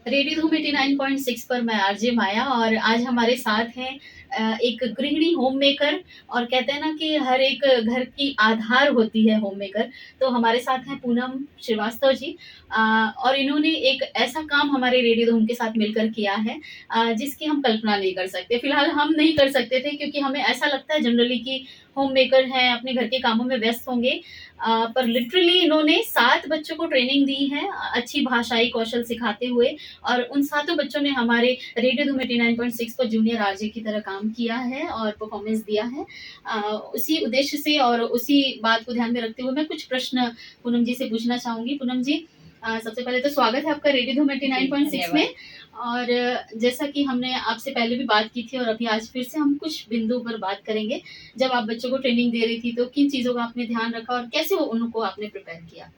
Radio धूम 89.6 पर मैं आरजे माया और आज हमारे साथ हैं एक गृहिणी होम मेकर। और कहते हैं ना कि हर एक घर की आधार होती है होम मेकर। तो हमारे साथ हैं पूनम श्रीवास्तव जी। और इन्होंने एक ऐसा काम हमारे रेडियो धूम के साथ मिलकर किया है जिसकी हम कल्पना नहीं कर सकते। फिलहाल हम नहीं कर सकते थे क्योंकि हमें ऐसा लगता है जनरली कि होम मेकर हैं, अपने घर के कामों में व्यस्त होंगे। पर लिटरली इन्होंने 7 बच्चों को ट्रेनिंग दी है अच्छी भाषाई कौशल सिखाते हुए। और उन सातों बच्चों ने हमारे रेडियो धूम 89.6 पर जूनियर आरजे की तरह काम किया है और परफॉर्मेंस दिया है। उसी उद्देश्य से और उसी बात को ध्यान में रखते हुए मैं कुछ प्रश्न पूनम जी से पूछना चाहूंगी। पूनम जी, सबसे पहले तो स्वागत है आपका रेडियो धूम 89.6 में। और जैसा कि हमने आपसे पहले भी बात की थी और अभी आज फिर से हम कुछ बिंदु पर बात करेंगे। जब आप बच्चों को ट्रेनिंग दे रही थी तो किन चीजों का आपने ध्यान रखा और कैसे उनको आपने प्रिपेयर किया?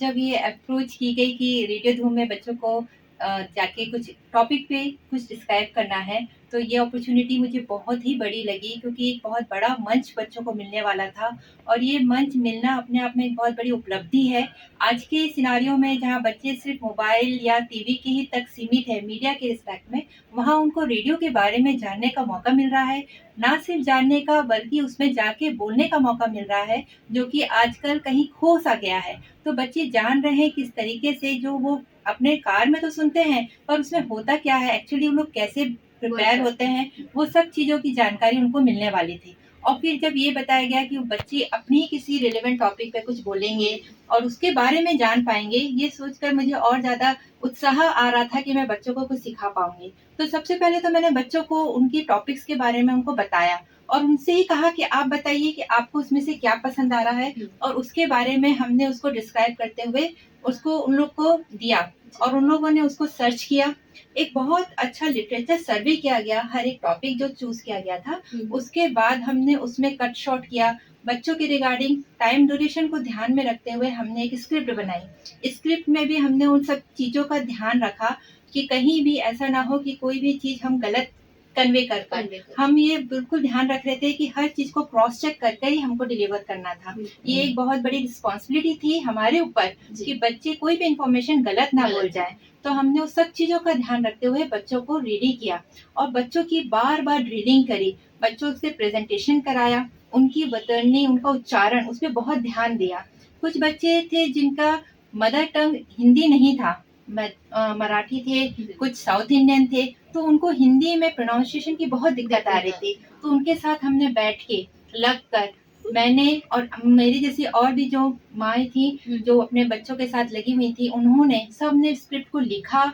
जब ये अप्रोच की गई कि रेडियो धूम में बच्चों को जाके कुछ टॉपिक पे कुछ डिस्क्राइब करना है, तो ये अपॉर्चुनिटी मुझे बहुत ही बड़ी लगी क्योंकि एक बहुत बड़ा मंच बच्चों को मिलने वाला था और ये मंच मिलना अपने आप में एक बहुत बड़ी उपलब्धि है। आज के सिनारियो में जहाँ बच्चे सिर्फ मोबाइल या टीवी के ही तक सीमित है मीडिया के रिस्पेक्ट में, वहाँ उनको रेडियो के बारे में जानने का मौका मिल रहा है। ना सिर्फ जानने का बल्कि उसमें जाके बोलने का मौका मिल रहा है, जो कि आजकल कहीं खो सा गया है। तो बच्चे जान रहे हैं किस तरीके से जो वो अपने कार में तो सुनते हैं, पर उसमें होता क्या है, एक्चुअली उन लोग कैसे प्रिपेयर होते हैं, वो सब चीज़ों की जानकारी उनको मिलने वाली थी। और फिर जब ये बताया गया कि बच्चे अपनी किसी रिलेवेंट टॉपिक पे कुछ बोलेंगे और उसके बारे में जान पाएंगे, ये सोचकर मुझे और ज़्यादा उत्साह आ रहा था कि मैं बच्चों को कुछ सिखा पाऊंगी। तो सबसे पहले तो मैंने बच्चों को उनकी टॉपिक्स के बारे में उनको बताया और उनसे ही कहा कि आप बताइए कि आपको उसमें से क्या पसंद आ रहा है, और उसके बारे में हमने उसको डिस्क्राइब करते हुए उसको उन लोग को दिया और उन लोगों ने उसको सर्च किया। एक बहुत अच्छा लिटरेचर सर्वे किया गया, हर एक टॉपिक जो चूज किया गया था उसके बाद हमने उसमें कट शॉट किया। बच्चों के रिगार्डिंग टाइम ड्यूरेशन को ध्यान में रखते हुए हमने एक स्क्रिप्ट बनाई। स्क्रिप्ट में भी हमने उन सब चीजों का ध्यान रखा कि कहीं भी ऐसा ना हो कि कोई भी चीज हम गलत कन्वे कर पाए। हम ये बिल्कुल ध्यान रख रहे थे कि हर चीज को क्रॉस चेक करके ही हमको डिलीवर करना था। ये एक बहुत बड़ी रिस्पॉन्सिबिलिटी थी हमारे ऊपर कि बच्चे कोई भी इंफॉर्मेशन गलत ना बोल जाए। तो हमने उस सब चीजों का ध्यान रखते हुए बच्चों को रेडी किया और बच्चों की बार बार ड्रिलिंग करी, बच्चों से प्रेजेंटेशन कराया, उनकी बतरनी, उनका उच्चारण, उस पर बहुत ध्यान दिया। कुछ बच्चे थे जिनका मदर टंग हिंदी नहीं था, मराठी थे, कुछ साउथ इंडियन थे, तो उनको हिंदी में प्रोनाउंसिएशन की बहुत दिक्कत आ रही थी। तो उनके साथ हमने बैठ के लग कर, मैंने और मेरी जैसी और भी जो माएँ थी जो अपने बच्चों के साथ लगी हुई थी, उन्होंने सबने स्क्रिप्ट को लिखा,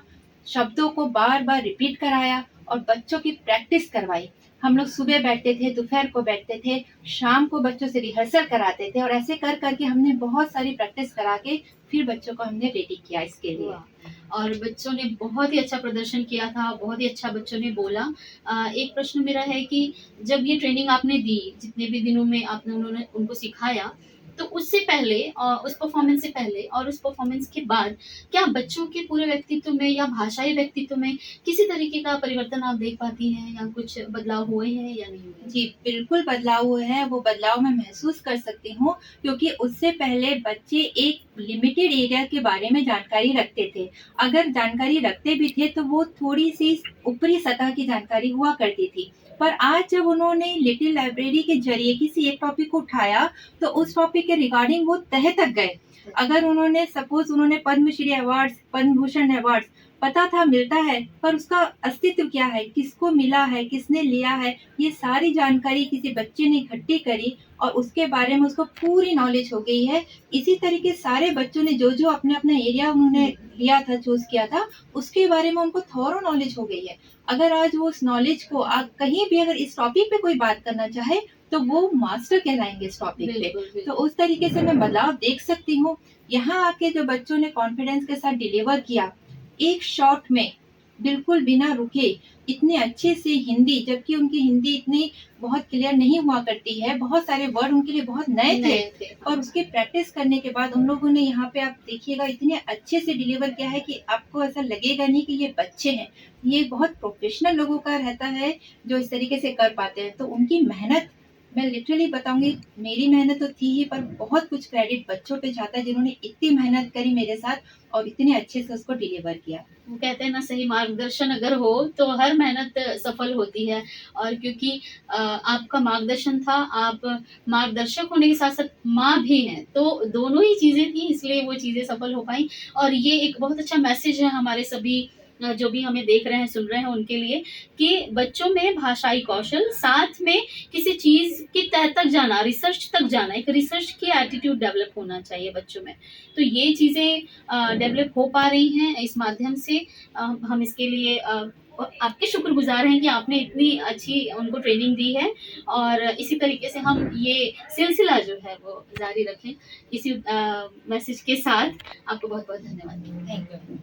शब्दों को बार बार रिपीट कराया और बच्चों की प्रैक्टिस करवाई। हम लोग सुबह बैठते थे, दोपहर को बैठते थे, शाम को बच्चों से रिहर्सल कराते थे और ऐसे कर करके हमने बहुत सारी प्रैक्टिस करा के फिर बच्चों को हमने रेडी किया इसके लिए। और बच्चों ने बहुत ही अच्छा प्रदर्शन किया था, बहुत ही अच्छा बच्चों ने बोला। एक प्रश्न मेरा है कि जब ये ट्रेनिंग आपने दी, जितने भी दिनों में आपने उन्होंने उनको सिखाया, तो उससे पहले उस परफॉर्मेंस से पहले और उस परफॉर्मेंस के बाद क्या बच्चों के पूरे व्यक्तित्व में या भाषाई व्यक्तित्व में किसी तरीके का परिवर्तन आप देख पाती हैं या कुछ बदलाव हुए हैं या नहीं हुए? जी, बिल्कुल बदलाव हुए हैं, वो बदलाव मैं महसूस कर सकती हूँ क्योंकि उससे पहले बच्चे एक लिमिटेड एरिया के बारे में जानकारी रखते थे। अगर जानकारी रखते भी थे तो वो थोड़ी-सी ऊपरी सतह की जानकारी हुआ करती थी। पर आज जब उन्होंने लिटिल लाइब्रेरी के ज़रिए किसी एक टॉपिक को उठाया, तो उस टॉपिक के रिगार्डिंग वो तह तक गए। अगर उन्होंने सपोज़ उन्होंने पद्मश्री अवार्ड्स, पद्म भूषण अवार्ड्स पता था मिलता है, पर उसका अस्तित्व क्या है, किसको मिला है, किसने लिया है, ये सारी जानकारी किसी बच्चे ने इकट्ठी करी और उसके बारे में उसको पूरी नॉलेज हो गई है। इसी तरीके सारे बच्चों ने जो जो अपने अपना एरिया उन्होंने लिया था, चूज किया था, उसके बारे में उनको थॉरो नॉलेज हो गई है। अगर आज वो उस नॉलेज को कहीं भी अगर इस टॉपिक पे कोई बात करना चाहे तो वो मास्टर कहलाएंगे इस टॉपिक पे। तो उस तरीके से मैं बदलाव देख सकती हूँ। यहाँ आके जो बच्चों ने कॉन्फिडेंस के साथ डिलीवर किया, एक शॉट में बिल्कुल बिना रुके, इतने अच्छे से हिंदी, जबकि उनकी हिंदी इतनी बहुत क्लियर नहीं हुआ करती है, बहुत सारे वर्ड उनके लिए बहुत नए थे और उसकी प्रैक्टिस करने के बाद उन लोगों ने यहाँ पे आप देखिएगा इतने अच्छे से डिलीवर किया है कि आपको ऐसा लगेगा नहीं कि ये बच्चे हैं। ये बहुत प्रोफेशनल लोगों का रहता है जो इस तरीके से कर पाते हैं। तो उनकी मेहनत मैं लिटरली बताऊँगी, मेरी मेहनत तो थी ही, पर बहुत कुछ क्रेडिट बच्चों पे जाता है जिन्होंने इतनी मेहनत करी मेरे साथ और इतने अच्छे से उसको डिलीवर किया। वो कहते हैं ना, सही मार्गदर्शन अगर हो तो हर मेहनत सफल होती है। और क्योंकि आपका मार्गदर्शन था, आप मार्गदर्शक होने के साथ-साथ माँ भी हैं, तो दोनों ही चीज़ें थी, इसलिए वो चीज़ें सफल हो पाईं। और ये एक बहुत अच्छा मैसेज है हमारे सभी जो भी हमें देख रहे हैं, सुन रहे हैं उनके लिए, कि बच्चों में भाषाई कौशल, साथ में किसी चीज़ की तह तक जाना, रिसर्च तक जाना, एक रिसर्च की एटीट्यूड डेवलप होना चाहिए बच्चों में। तो ये चीज़ें डेवलप हो पा रही हैं इस माध्यम से। हम इसके लिए आपके शुक्रगुज़ार हैं कि आपने इतनी अच्छी उनको ट्रेनिंग दी है, और इसी तरीके से हम ये सिलसिला जो है वो जारी रखें। इसी मैसेज के साथ आपको बहुत-बहुत धन्यवाद। Thank you.